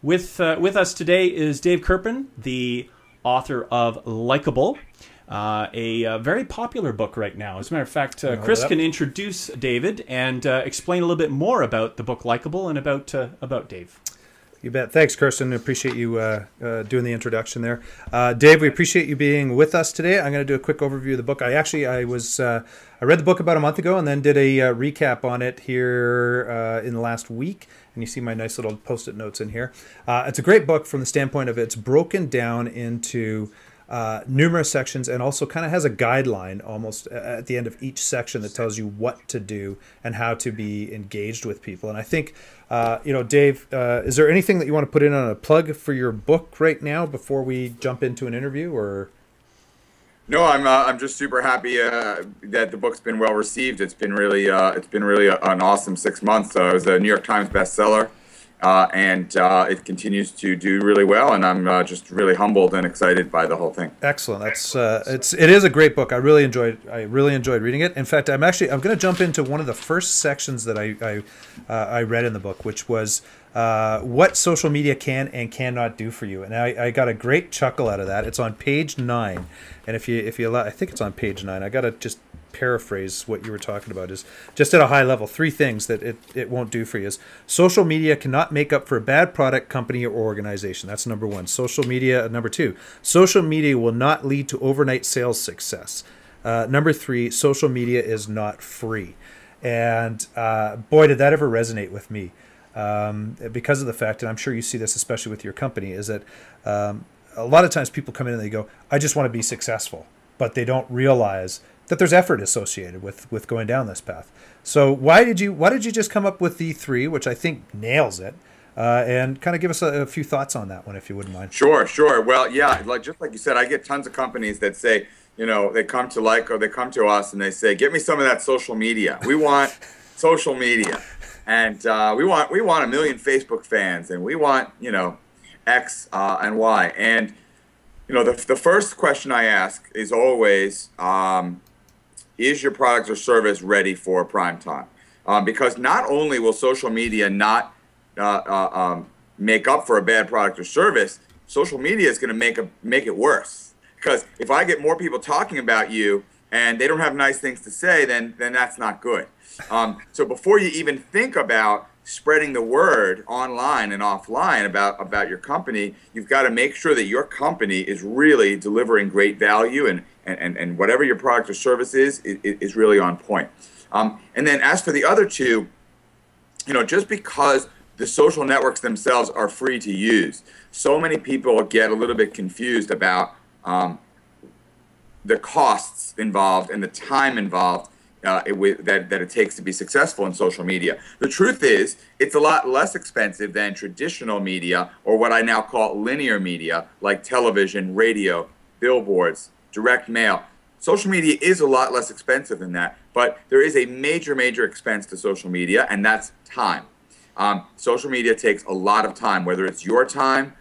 With us today is Dave Kerpen, the author of Likeable, a very popular book right now. As a matter of fact, Chris can introduce David and explain a little bit more about the book Likeable and about Dave. You bet. Thanks, Kirsten. Appreciate you doing the introduction there. Dave, we appreciate you being with us today. I'm going to do a quick overview of the book. I read the book about a month ago and then did a recap on it here in the last week. And you see my nice little post-it notes in here. It's a great book from the standpoint of it's broken down into numerous sections and also kind of has a guideline almost at the end of each section that tells you what to do and how to be engaged with people. And I think, Dave, is there anything that you want to put in on a plug for your book right now before we jump into an interview? Or no, I'm just super happy that the book's been well received. It's been really an awesome 6 months. It was a New York Times bestseller. And it continues to do really well, and I'm just really humbled and excited by the whole thing. Excellent. It is a great book. I really enjoyed reading it. In fact, I'm going to jump into one of the first sections that I read in the book, which was what social media can and cannot do for you. And I got a great chuckle out of that. It's on page 9, and if you allow, I think it's on page 9. I got to just paraphrase what you were talking about. Is just at a high level, 3 things that it won't do for you. Is social media cannot make up for a bad product, company, or organization. That's number 1. Social media. Number 2, social media will not lead to overnight sales success. Number 3, social media is not free. And boy, did that ever resonate with me, because of the fact, and I'm sure you see this especially with your company, is that a lot of times people come in and they go, I just want to be successful, but they don't realize that there's effort associated with going down this path. So why did you just come up with the 3, which I think nails it, and kind of give us a few thoughts on that one, if you wouldn't mind. Sure. Well, yeah, just like you said, I get tons of companies that say, they come to us and they say, get me some of that social media. We want social media, and we want 1 million Facebook fans, and we want X and Y. And the first question I ask is always, is your product or service ready for prime time? Because not only will social media not make up for a bad product or service, social media is going to make it worse. Because if I get more people talking about you and they don't have nice things to say, then that's not good. So before you even think about spreading the word online and offline about your company, you've got to make sure that your company is really delivering great value and whatever your product or service is really on point. And then as for the other 2, just because the social networks themselves are free to use, so many people get a little bit confused about the costs involved and the time involved that it takes to be successful in social media. The truth is, it's a lot less expensive than traditional media, or what I now call linear media, like television, radio, billboards, direct mail. Social media is a lot less expensive than that, but there is a major expense to social media, and that's time. Social media takes a lot of time, whether it's your time,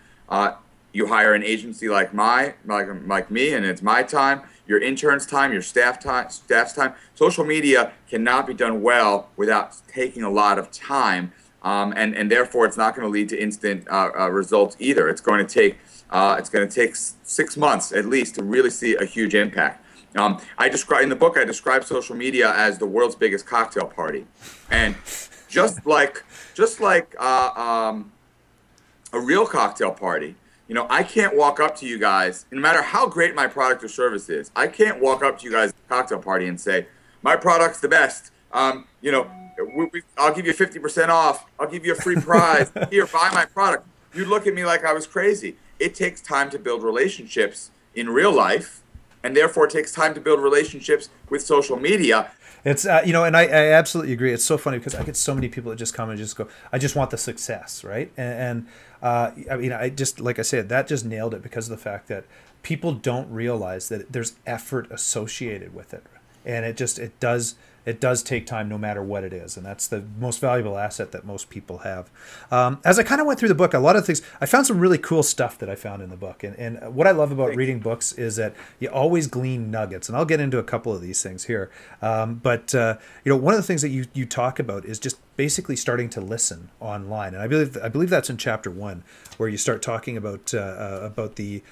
you hire an agency like me, and it's my time, your intern's time, your staff's time. Social media cannot be done well without taking a lot of time, and therefore it's not going to lead to instant results either. It's going to take 6 months at least to really see a huge impact. In the book I describe social media as the world's biggest cocktail party, and just like a real cocktail party. I can't walk up to you guys, no matter how great my product or service is, I can't walk up to you guys at a cocktail party and say, my product's the best. I'll give you 50% off. I'll give you a free prize. Here, buy my product. You'd look at me like I was crazy. It takes time to build relationships in real life, and therefore it takes time to build relationships with social media. It's and I absolutely agree. It's so funny because I get so many people that just come and just go, I just want the success, right? And I just, like I said, that just nailed it, because of the fact that people don't realize that there's effort associated with it, and it does it does take time no matter what it is. And that's the most valuable asset that most people have. As I kind of went through the book, a lot of things, I found some really cool stuff that I found in the book. And what I love about reading books is that you always glean nuggets. And I'll get into a couple of these things here. But one of the things that you talk about is just basically starting to listen online. And I believe that's in chapter 1, where you start talking about the,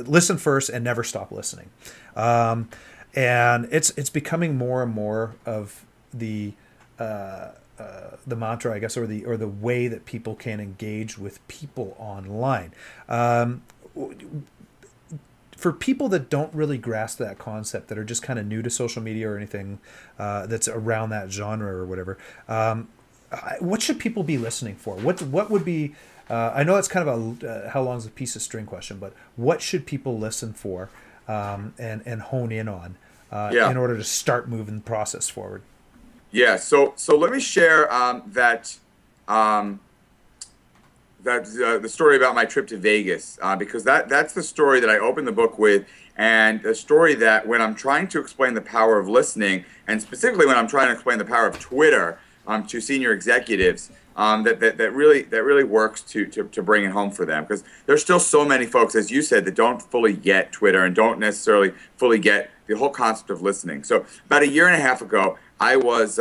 listen first and never stop listening. And it's becoming more and more of the mantra, I guess, or the way that people can engage with people online. For people that don't really grasp that concept, that are just kind of new to social media or anything that's around that genre or whatever, what should people be listening for? What would be? I know it's kind of a how long's a piece of string question, but what should people listen for and hone in on in order to start moving the process forward? Yeah. So let me share that the story about my trip to Vegas, because that's the story that I opened the book with, and the story that when I'm trying to explain the power of listening, and specifically when I'm trying to explain the power of Twitter to senior executives, that really works to bring it home for them, because there's still so many folks, as you said, that don't fully get Twitter and don't necessarily fully get the whole concept of listening. So about a year and a half ago, I was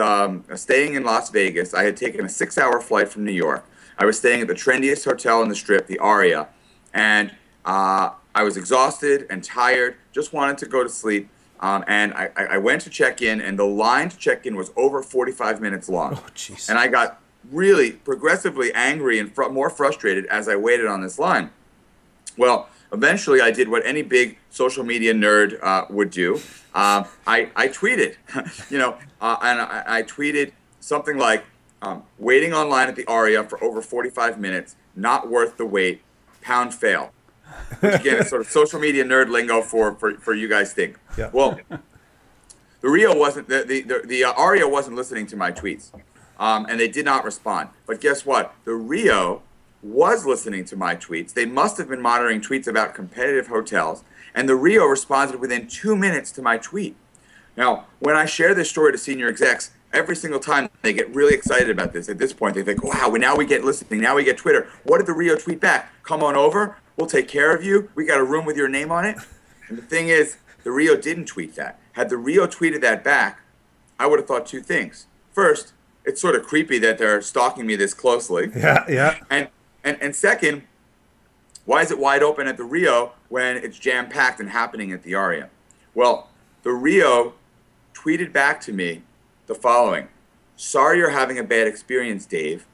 staying in Las Vegas. I had taken a 6-hour flight from New York. I was staying at the trendiest hotel on the Strip, the Aria, and I was exhausted and tired, just wanted to go to sleep, and I went to check in, and the line to check in was over 45 minutes long. Oh, jeez. And I got really progressively angry and more frustrated as I waited on this line. Well, eventually I did what any big social media nerd would do. I tweeted, and I tweeted something like, waiting online at the Aria for over 45 minutes, not worth the wait, pound fail. Which again is sort of social media nerd lingo for you guys think. Yeah. Well, the Rio wasn't, the Aria wasn't listening to my tweets, and they did not respond. But guess what? The Rio was listening to my tweets. They must have been monitoring tweets about competitive hotels, and the Rio responded within 2 minutes to my tweet. Now, when I share this story to senior execs, every single time they get really excited about this. At this point, they think, wow, now we get listening. Now we get Twitter. What did the Rio tweet back? Come on over. We'll take care of you. We got a room with your name on it. And the thing is, the Rio didn't tweet that. Had the Rio tweeted that back, I would have thought 2 things. First, it's sort of creepy that they're stalking me this closely. Yeah. And second, why is it wide open at the Rio when it's jam-packed and happening at the Aria? Well, the Rio tweeted back to me the following: sorry you're having a bad experience, Dave.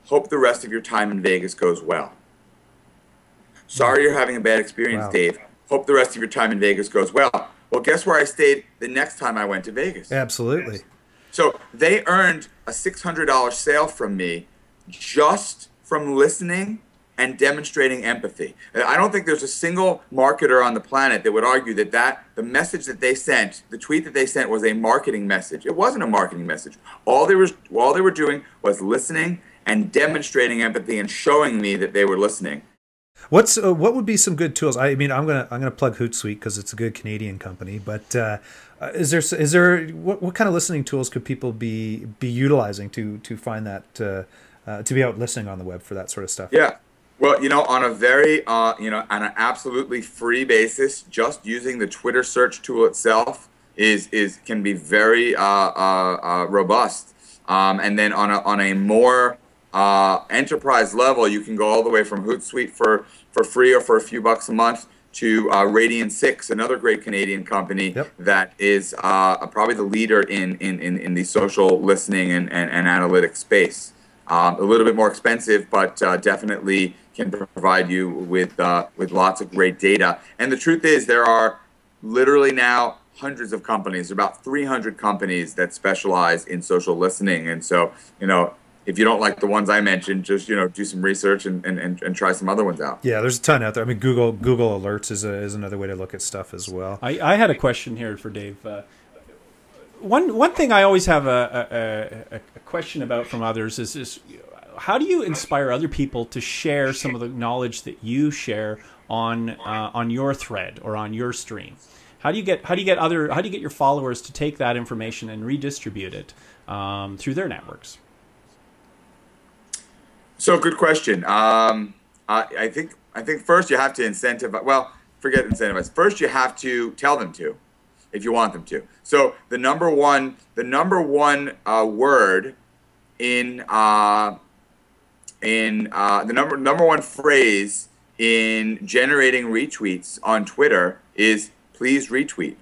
Hope the rest of your time in Vegas goes well. Sorry you're having a bad experience, Wow. Dave. Hope the rest of your time in Vegas goes well. Well, guess where I stayed the next time I went to Vegas? Absolutely. So they earned a $600 sale from me just from listening and demonstrating empathy. I don't think there's a single marketer on the planet that would argue that the message that they sent, the tweet that they sent, was a marketing message. It wasn't a marketing message. All they were doing was listening and demonstrating empathy and showing me that they were listening. What would be some good tools? I mean, I'm gonna plug Hootsuite because it's a good Canadian company. But is there what kind of listening tools could people be utilizing to find that to be out listening on the web for that sort of stuff? Yeah. Well, on a very, on an absolutely free basis, just using the Twitter search tool itself can be very robust. And then on a more enterprise level, you can go all the way from Hootsuite for free or for a few bucks a month to Radian 6, another great Canadian company that is probably the leader in the social listening and analytics space. A little bit more expensive, but definitely can provide you with lots of great data. And the truth is, there are literally now hundreds of companies, about 300 companies that specialize in social listening. And so, if you don't like the ones I mentioned, just do some research and try some other ones out. Yeah, there's a ton out there. I mean, Google Alerts is another way to look at stuff as well. I had a question here for Dave. One thing I always have a question about from others is how do you inspire other people to share some of the knowledge that you share on your thread or on your stream? How do you get your followers to take that information and redistribute it through their networks? So good question. I think first you have to incentivize. Well, forget incentivize. First, you have to tell them to, if you want them to. So the number one word in the number one phrase in generating retweets on Twitter is please retweet.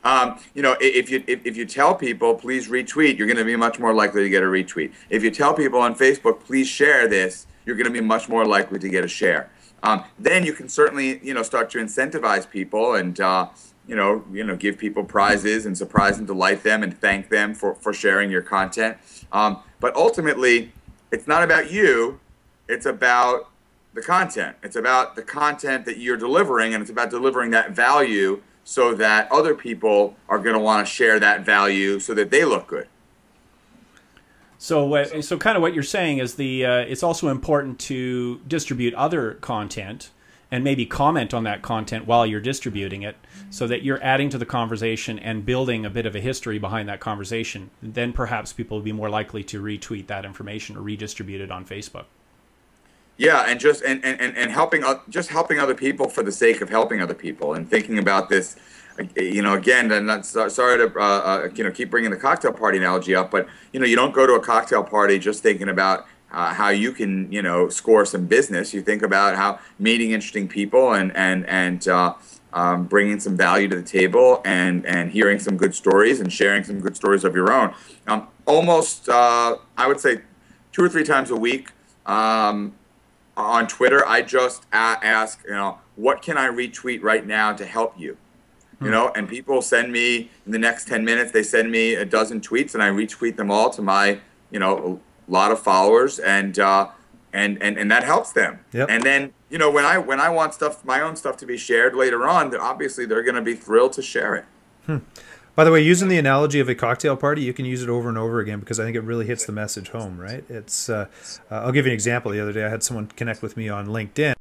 If you tell people please retweet, you're going to be much more likely to get a retweet. If you tell people on Facebook please share this, you're going to be much more likely to get a share. Then you can certainly start to incentivize people and give people prizes and surprise and delight them and thank them for sharing your content. But ultimately, it's not about you. It's about the content. It's about the content that you're delivering, and it's about delivering that value so that other people are going to want to share that value so that they look good. So kind of what you're saying is it's also important to distribute other content and maybe comment on that content while you're distributing it so that you're adding to the conversation and building a bit of a history behind that conversation. Then perhaps people will be more likely to retweet that information or redistribute it on Facebook. Yeah, and just helping other people for the sake of helping other people, and thinking about this, again, I'm not sorry to keep bringing the cocktail party analogy up, but you don't go to a cocktail party just thinking about how you can score some business. You think about how meeting interesting people and bringing some value to the table and hearing some good stories and sharing some good stories of your own. Almost, I would say, 2 or 3 times a week. On Twitter, I just ask, what can I retweet right now to help you? And people send me, in the next 10 minutes, they send me a dozen tweets, and I retweet them all to my, lot of followers, and that helps them. Yep. And then, when I want my own stuff to be shared later on, obviously they're going to be thrilled to share it. By the way, using the analogy of a cocktail party, you can use it over and over again because I think it really hits the message home, right? It's I'll give you an example. The other day I had someone connect with me on LinkedIn.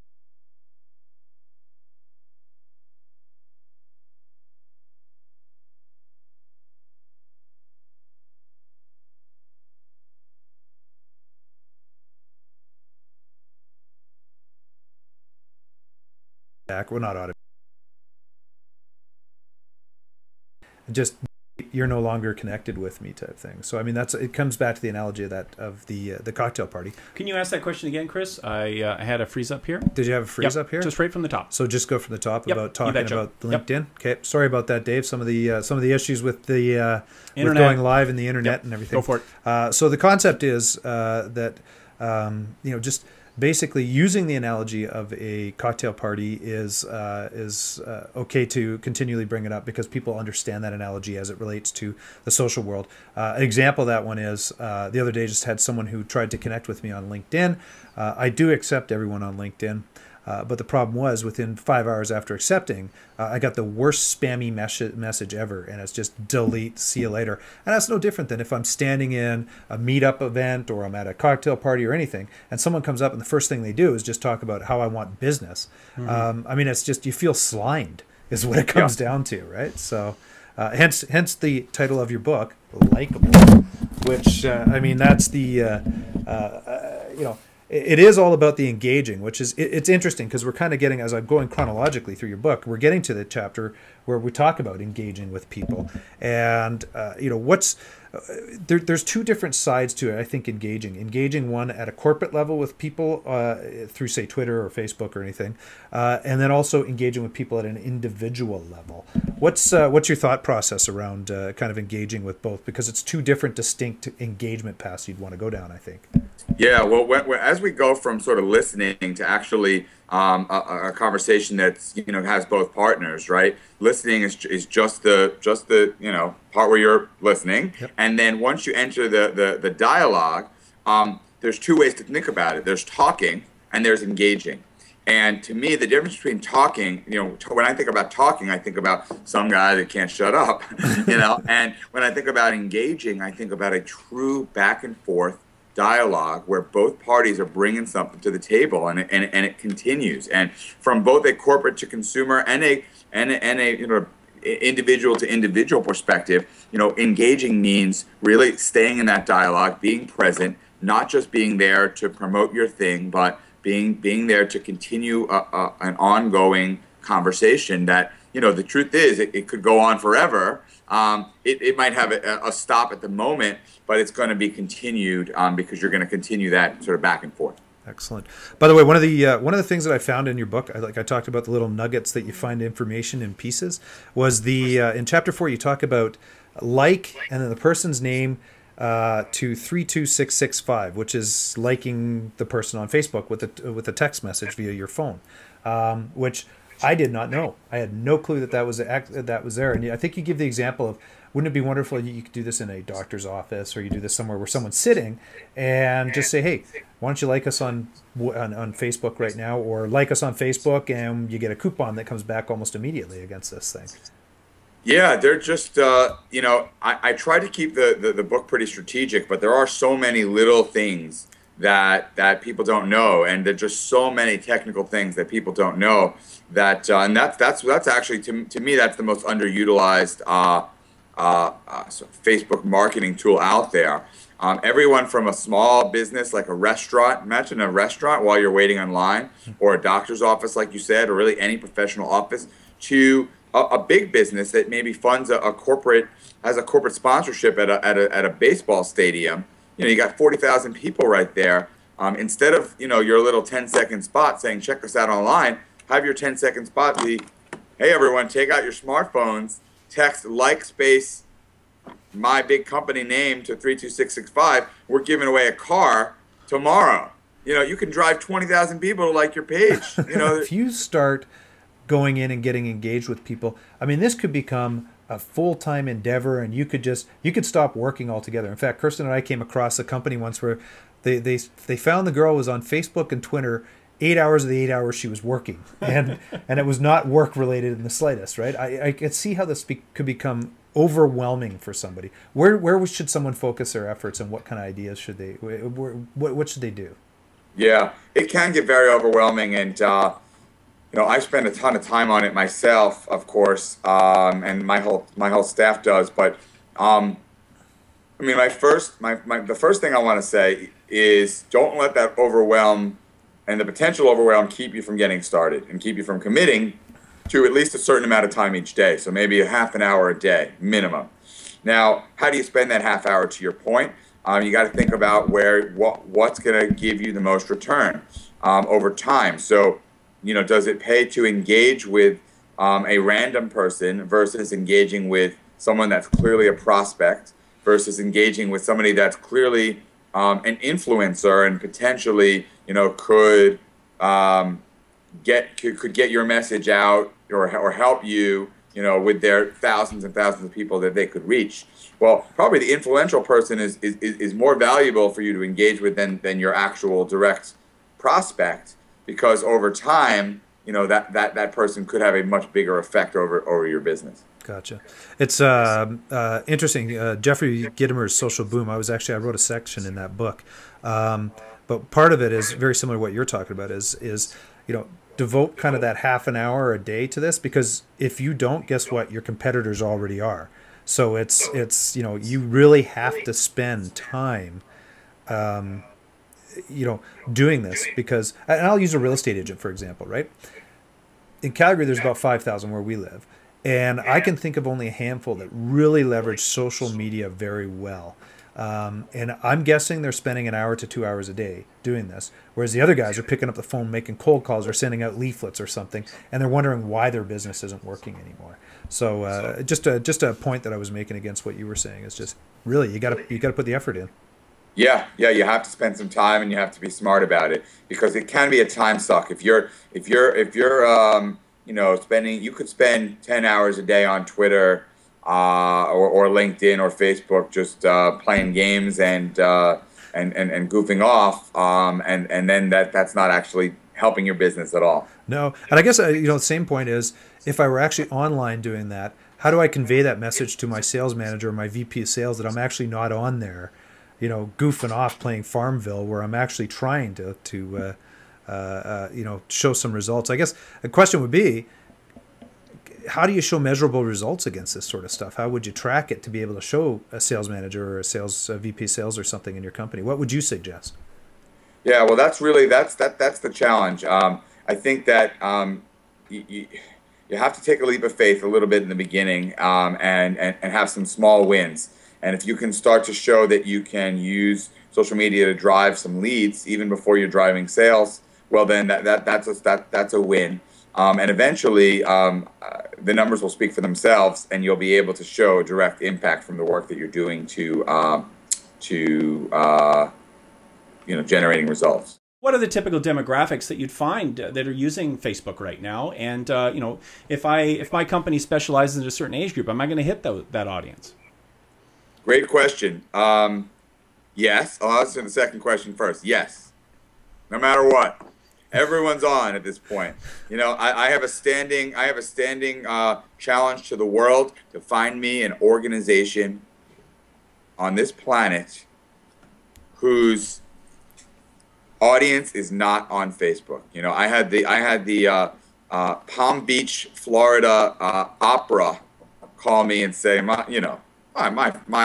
We're not automatic. Just you're no longer connected with me type thing. So I mean it comes back to the analogy of the cocktail party. Can you ask that question again, Chris? I had a freeze up here. Did you have a freeze up here? Just right from the top. So just go from the top about talking about LinkedIn. Yep. Okay, sorry about that, Dave. Some of the issues with the with going live in the internet and everything. Go for it. So the concept is that just basically using the analogy of a cocktail party is okay to continually bring it up because people understand that analogy as it relates to the social world. An example of that one is the other day just had someone who tried to connect with me on LinkedIn. I do accept everyone on LinkedIn. But the problem was within 5 hours after accepting, I got the worst spammy message ever. And it's just delete, see you later. And that's no different than if I'm standing in a meetup event or I'm at a cocktail party or anything, and someone comes up and the first thing they do is just talk about how I want business. Mm-hmm. I mean, it's just, you feel slimed is what it comes down to, right? So hence the title of your book, Likeable, which, I mean, that's the, it is all about the engaging, which is, it's interesting because we're kind of getting, as I'm going chronologically through your book, we're getting to the chapter where we talk about engaging with people. And, there's 2 different sides to it, I think, engaging one at a corporate level with people through, say, Twitter or Facebook or anything, and then also engaging with people at an individual level. What's your thought process around kind of engaging with both? Because it's 2 different distinct engagement paths you'd want to go down, I think. Yeah, well, as we go from sort of listening to actually a conversation that's has both partners, right? Listening is just the part where you're listening, yep. And then once you enter the dialogue, there's 2 ways to think about it. There's talking and there's engaging. And to me, the difference between talking, when I think about talking, I think about some guy that can't shut up, And when I think about engaging, I think about a true back and forth dialogue where both parties are bringing something to the table, and it continues, and from both a corporate to consumer and and a individual to individual perspective, engaging means really staying in that dialogue, being present, not just being there to promote your thing, but being there to continue an ongoing conversation that, the truth is it could go on forever. It might have a stop at the moment, but it's going to be continued because you're going to continue that sort of back and forth. Excellent. By the way, one of the things that I found in your book, I talked about the little nuggets that you find information in pieces, was in chapter 4 you talk about and then the person's name to 32665, which is liking the person on Facebook with a text message via your phone, which I did not know. I had no clue that was there. And I think you give the example of, wouldn't it be wonderful if you could do this in a doctor's office, or you do this somewhere where someone's sitting, and just say, hey, why don't you like us on Facebook right now, or like us on Facebook, and you get a coupon that comes back almost immediately against this thing. Yeah, they're just, I try to keep the book pretty strategic, but there are so many little things that people don't know, and there's just so many technical things that people don't know that, and that's actually, to me, that's the most underutilized Facebook marketing tool out there. Everyone from a small business like a restaurant, imagine a restaurant while you're waiting online, or a doctor's office, like you said, or really any professional office, to a big business that maybe funds has a corporate sponsorship at a baseball stadium. You got 40,000 people right there. Instead of your little 10-second spot saying check us out online, have your 10-second spot be, hey everyone, take out your smartphones, text space my big company name to 32665. We're giving away a car tomorrow. You can drive 20,000 people to like your page. If you start going in and getting engaged with people, I mean, this could become a full-time endeavor, and you could stop working altogether. In fact, Kirsten and I came across a company once where they found the girl was on Facebook and Twitter 8 hours of the 8 hours she was working, and it was not work related in the slightest, right? I could see how this could become overwhelming for somebody. Where should someone focus their efforts, and what kind of ideas should they, what should they do? Yeah, it can get very overwhelming, and I spend a ton of time on it myself, of course, and my whole staff does. But I mean, the first thing I want to say is, don't let that overwhelm and the potential overwhelm keep you from getting started and keep you from committing to at least a certain amount of time each day. So maybe a half an hour a day minimum. Now, how do you spend that half hour? To your point, you got to think about what's going to give you the most return over time. So, does it pay to engage with a random person versus engaging with someone that's clearly a prospect versus engaging with somebody that's clearly an influencer and potentially, could get your message out or help you, with their thousands and thousands of people that they could reach? Well, probably the influential person is more valuable for you to engage with than your actual direct prospect, because over time, that person could have a much bigger effect over your business. Gotcha. It's interesting. Jeffrey Gitomer's Social Boom. I wrote a section in that book, but part of it is very similar to what you're talking about. Is devote kind of that half an hour a day to this, because if you don't, guess what? Your competitors already are. So it's you really have to spend time, doing this, because, and I'll use a real estate agent for example, right? In Calgary, there's about 5,000 where we live. And I can think of only a handful that really leverage social media very well. And I'm guessing they're spending an hour to 2 hours a day doing this, whereas the other guys are picking up the phone, making cold calls, or sending out leaflets or something, and they're wondering why their business isn't working anymore. So just a point that I was making against what you were saying is just really you got to put the effort in. Yeah, you have to spend some time, and you have to be smart about it, because it can be a time suck. If you're you could spend 10 hours a day on Twitter or LinkedIn or Facebook just playing games and goofing off, and then that's not actually helping your business at all. No, and I guess the same point is, if I were actually online doing that, how do I convey that message to my sales manager or my VP of sales that I'm actually not on there, goofing off playing Farmville, where I'm actually trying to show some results? I guess the question would be, how do you show measurable results against this sort of stuff? How would you track it to be able to show a sales manager or a VP sales or something in your company? What would you suggest? Yeah, well, that's the challenge. I think that you have to take a leap of faith a little bit in the beginning, and have some small wins. And if you can start to show that you can use social media to drive some leads even before you're driving sales, well, then that's a win. And eventually, the numbers will speak for themselves, and you'll be able to show a direct impact from the work that you're doing to generating results. What are the typical demographics that you'd find that are using Facebook right now? And if my company specializes in a certain age group, am I going to hit that audience? Great question. Yes. I'll answer the second question first. Yes. No matter what, everyone's on at this point. I have a standing challenge to the world to find me an organization on this planet whose audience is not on Facebook. I had the Palm Beach, Florida opera call me and say, my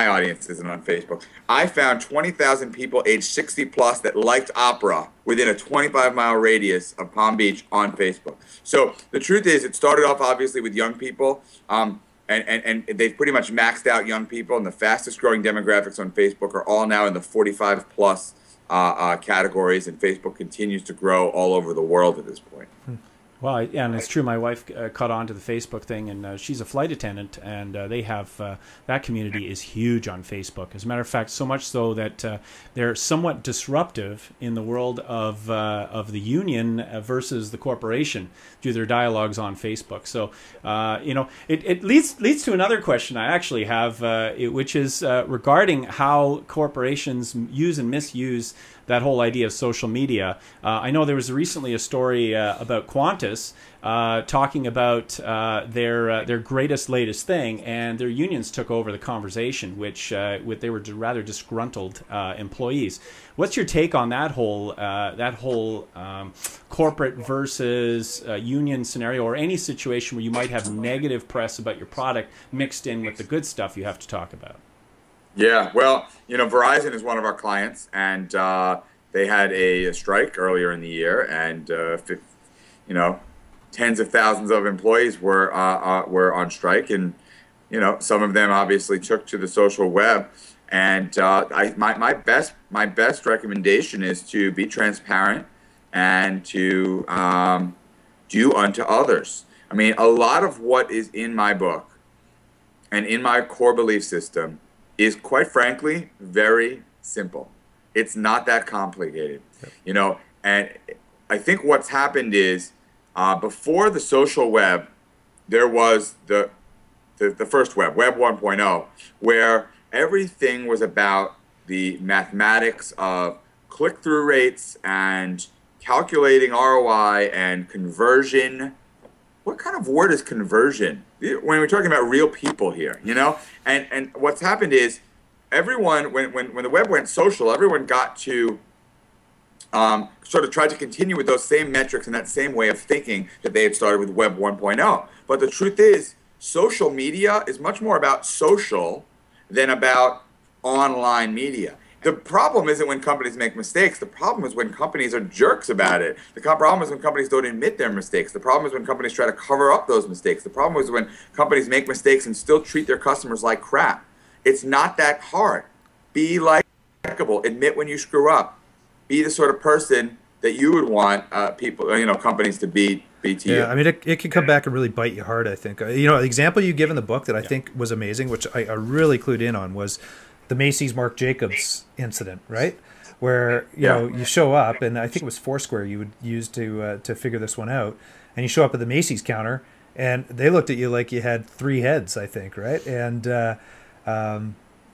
audience isn't on Facebook. I found 20,000 people aged 60 plus that liked opera within a 25-mile radius of Palm Beach on Facebook. So the truth is, it started off obviously with young people, and they've pretty much maxed out young people, and the fastest growing demographics on Facebook are all now in the 45 plus categories, and Facebook continues to grow all over the world at this point. Well, yeah, and it's true. My wife caught on to the Facebook thing, and she's a flight attendant, and they have that community is huge on Facebook. As a matter of fact, so much so that they're somewhat disruptive in the world of the union versus the corporation through their dialogues on Facebook. So, it leads to another question I actually have, which is regarding how corporations use and misuse that whole idea of social media. I know there was recently a story about Qantas talking about their greatest, latest thing, and their unions took over the conversation, which they were rather disgruntled employees. What's your take on that whole corporate versus union scenario, or any situation where you might have negative press about your product mixed in with the good stuff you have to talk about? Yeah, well, Verizon is one of our clients, and they had a strike earlier in the year, and tens of thousands of employees were on strike, and some of them obviously took to the social web. And my best recommendation is to be transparent and to do unto others. I mean, a lot of what is in my book and in my core belief system is, quite frankly, very simple. It's not that complicated, and I think what's happened is before the social web, there was the first web, Web 1.0, where everything was about the mathematics of click-through rates and calculating ROI and conversion. What kind of word is conversion? When we're talking about real people here, And what's happened is everyone, when the web went social, everyone got to sort of tried to continue with those same metrics and that same way of thinking that they had started with Web 1.0. But the truth is, social media is much more about social than about online media. The problem isn't when companies make mistakes. The problem is when companies are jerks about it. The problem is when companies don't admit their mistakes. The problem is when companies try to cover up those mistakes. The problem is when companies make mistakes and still treat their customers like crap. It's not that hard. Be likable. Admit when you screw up. Be the sort of person that you would want companies to be to you. Yeah, I mean, it can come back and really bite you hard, I think. The example you give in the book that I think was amazing, which I really clued in on, was the Macys Marc Jacobs incident, right? Where you show up, and I think it was Foursquare you would use to figure this one out, and you show up at the Macys counter, and they looked at you like you had three heads, I think, right? And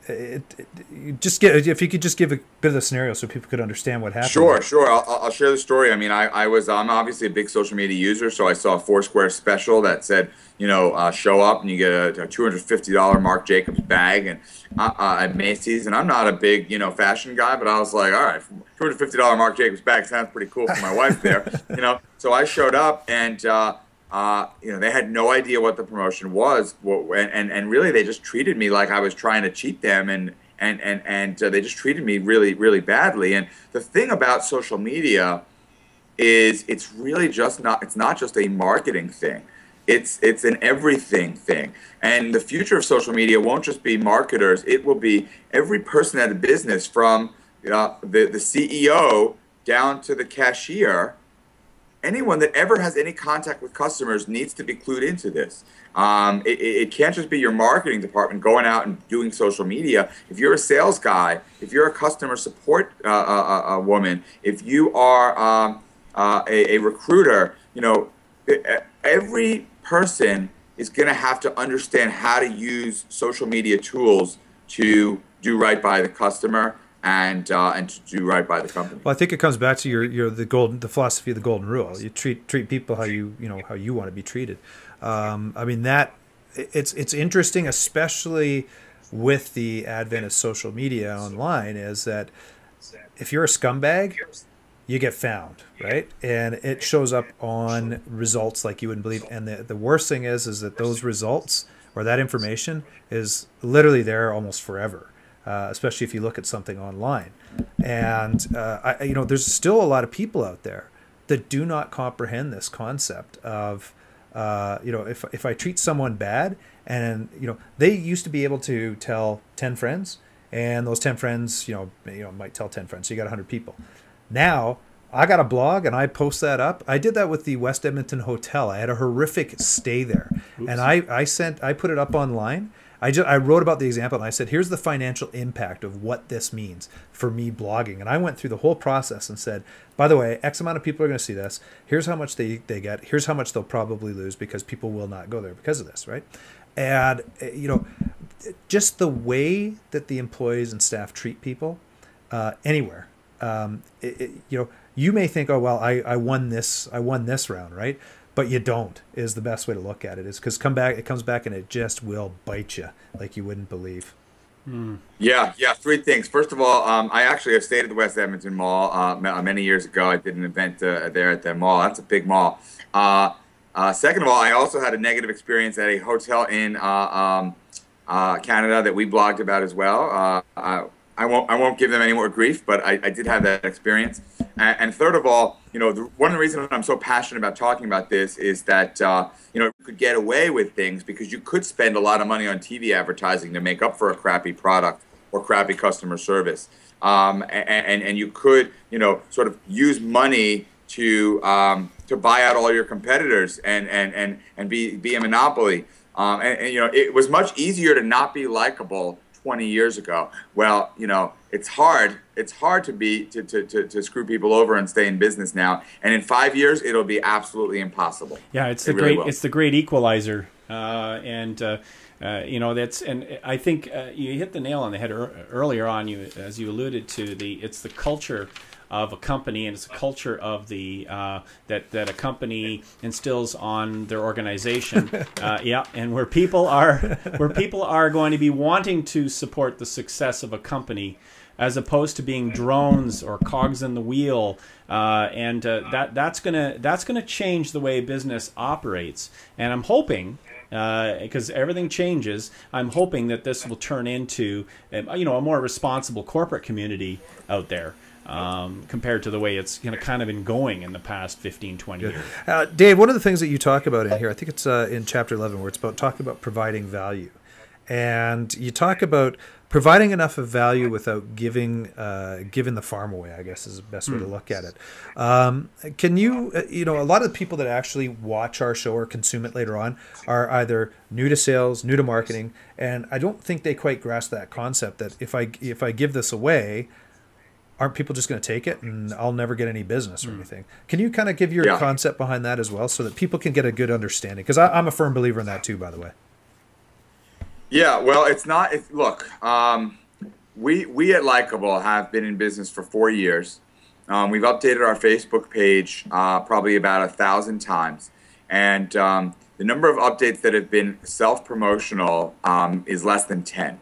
if you could just give a bit of the scenario so people could understand what happened. Sure. I'll share the story. I mean, I'm obviously a big social media user, so I saw a Foursquare special that said, show up and you get a $250 Marc Jacobs bag and at Macy's. And I'm not a big, fashion guy, but I was like, all right, $250 Marc Jacobs bag sounds pretty cool for my wife there, So I showed up and they had no idea what the promotion was, and really they just treated me like I was trying to cheat them, and they just treated me really, really badly. And the thing about social media is it's really it's not just a marketing thing. It's an everything thing. And the future of social media won't just be marketers. It will be every person at a business, from the CEO down to the cashier. Anyone that ever has any contact with customers needs to be clued into this. It can't just be your marketing department going out and doing social media. If you're a sales guy, if you're a customer support woman, if you are a recruiter, every person is going to have to understand how to use social media tools to do right by the customer and to do right by the company. Well, I think it comes back to the philosophy of the golden rule. You treat people how you want to be treated. I mean, that it's interesting, especially with the advent of social media online, is that if you're a scumbag, you get found, right? And it shows up on results like you wouldn't believe. And the worst thing is that those results or that information is literally there almost forever, especially if you look at something online. And there's still a lot of people out there that do not comprehend this concept of, if I treat someone bad, and they used to be able to tell 10 friends, and those 10 friends, might tell 10 friends. So you got 100 people. Now, I got a blog and I post that up. I did that with the West Edmonton Hotel. I had a horrific stay there. Oops. And I put it up online. I wrote about the example, and I said, here's the financial impact of what this means for me blogging. And I went through the whole process and said, by the way, X amount of people are going to see this. Here's how much they get. Here's how much they'll probably lose because people will not go there because of this, right? And, just the way that the employees and staff treat people anywhere. You may think, oh, well, I won this round, right? But you don't, is the best way to look at it, is because it comes back and it just will bite you like you wouldn't believe. Yeah. Three things. First of all, I actually have stayed at the West Edmonton Mall many years ago. I did an event there at the mall. That's a big mall. Second of all, I also had a negative experience at a hotel in Canada that we blogged about as well. I won't give them any more grief, but I did have that experience. And third of all, one of the reasons I'm so passionate about talking about this is that you could get away with things because you could spend a lot of money on TV advertising to make up for a crappy product or crappy customer service, and you could sort of use money to buy out all your competitors and be a monopoly. It was much easier to not be likable 20 years ago. Well, it's hard. It's hard to screw people over and stay in business now. And in 5 years, it'll be absolutely impossible. Yeah, it's the great equalizer. And I think you hit the nail on the head earlier on. As you alluded to, it's the culture of a company, and it's a culture of the that a company instills on their organization. And where people are going to be wanting to support the success of a company, as opposed to being drones or cogs in the wheel, that's gonna change the way business operates. And I'm hoping, because everything changes, I'm hoping that this will turn into a more responsible corporate community out there. Compared to the way it's kind of been going in the past 15, 20 years. Dave, one of the things that you talk about in here, I think it's in chapter 11, where it's talking about providing value. And you talk about providing enough of value without giving the farm away, I guess is the best way to look at it. Can you, a lot of the people that actually watch our show or consume it later on are either new to sales, new to marketing, and I don't think they quite grasp that concept that if I give this away, aren't people just going to take it and I'll never get any business or anything? Can you kind of give your concept behind that as well so that people can get a good understanding? Because I'm a firm believer in that too, by the way. Yeah, well, look, we at Likeable have been in business for 4 years. We've updated our Facebook page probably about 1,000 times. And the number of updates that have been self-promotional is less than 10.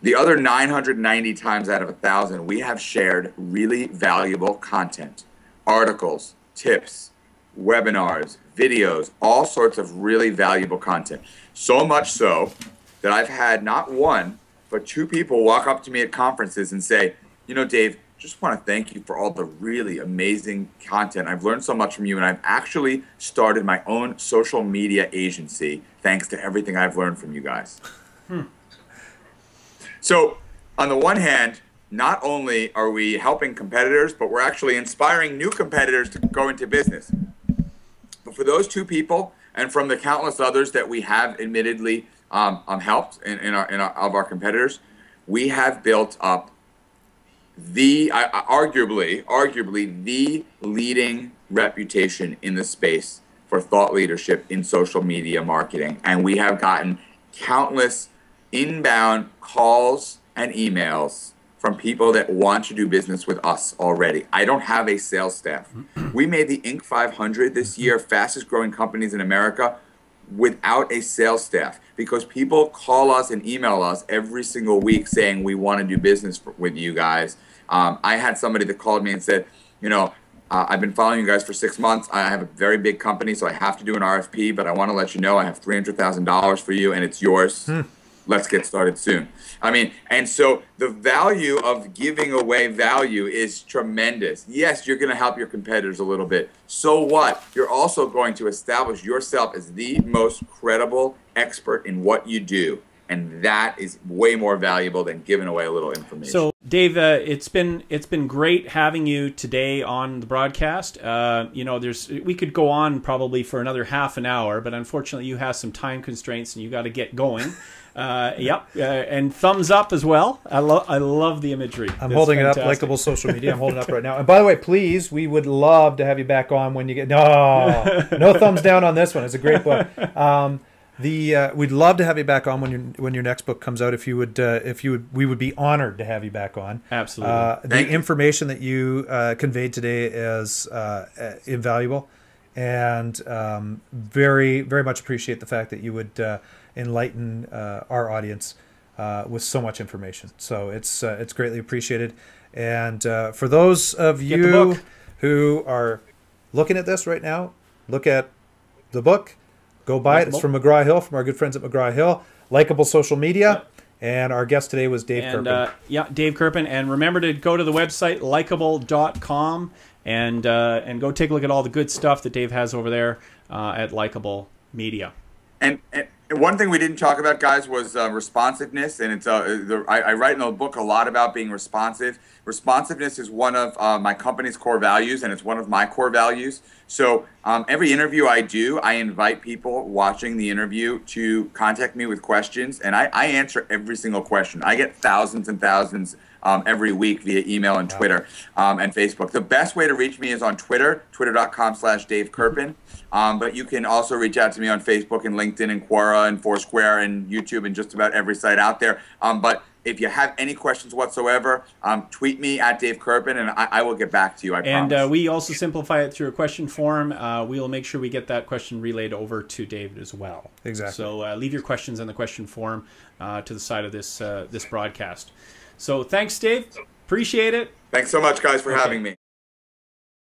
The other 990 times out of 1,000, we have shared really valuable content, articles, tips, webinars, videos, all sorts of really valuable content. So much so that I've had not one, but two people walk up to me at conferences and say, you know, Dave, just want to thank you for all the really amazing content. I've learned so much from you, and I've actually started my own social media agency thanks to everything I've learned from you guys. So on the one hand, not only are we helping competitors, but we're actually inspiring new competitors to go into business. But for those two people, and from the countless others that we have admittedly helped of our competitors, we have built up the arguably the leading reputation in the space for thought leadership in social media marketing. And we have gotten countless inbound calls and emails from people that want to do business with us already. I don't have a sales staff. We made the Inc. 500 this year, fastest growing companies in America, without a sales staff, because people call us and email us every single week saying we want to do business with you guys. I had somebody that called me and said, you know, I've been following you guys for 6 months. I have a very big company, so I have to do an RFP, but I want to let you know I have $300,000 for you and it's yours. Let's get started soon. I mean, and so the value of giving away value is tremendous. Yes, you're going to help your competitors a little bit. So what? You're also going to establish yourself as the most credible expert in what you do. And that is way more valuable than giving away a little information. So, Dave, it's been great having you today on the broadcast. You know, we could go on probably for another half an hour, but unfortunately, you have some time constraints and you got to get going. And thumbs up as well. I love the imagery. I'm holding fantastic. It up, Likeable social media. I'm holding it up right now. And by the way, please, we would love to have you back on when you get. No thumbs down on this one. It's a great book. We'd love to have you back on when your next book comes out. If you would, we would be honored to have you back on. Absolutely. The information that you conveyed today is invaluable, and very, very much appreciate the fact that you would enlighten our audience with so much information. So it's greatly appreciated. And for those of you who are looking at this right now, look at the book. Go buy it. It's from McGraw Hill, from our good friends at McGraw Hill. Likeable social media. And our guest today was Dave Kerpen. Dave Kerpen. And remember to go to the website, likeable.com, and go take a look at all the good stuff that Dave has over there at Likeable Media. And one thing we didn't talk about, guys, was responsiveness. And it's I write in the book a lot about being responsive. Responsiveness is one of my company's core values, and it's one of my core values. So every interview I do, I invite people watching the interview to contact me with questions, and I answer every single question. I get thousands and thousands every week via email and Twitter and Facebook. The best way to reach me is on Twitter, twitter.com/Dave Kerpen. But you can also reach out to me on Facebook and LinkedIn and Quora and Foursquare and YouTube and just about every site out there. But if you have any questions whatsoever, tweet me at Dave Kerpen, and I will get back to you, I promise. And we also simplify it through a question form. We will make sure we get that question relayed over to David as well. Exactly. So leave your questions in the question form to the side of this broadcast. So thanks, Dave. Appreciate it. Thanks so much, guys, for having me.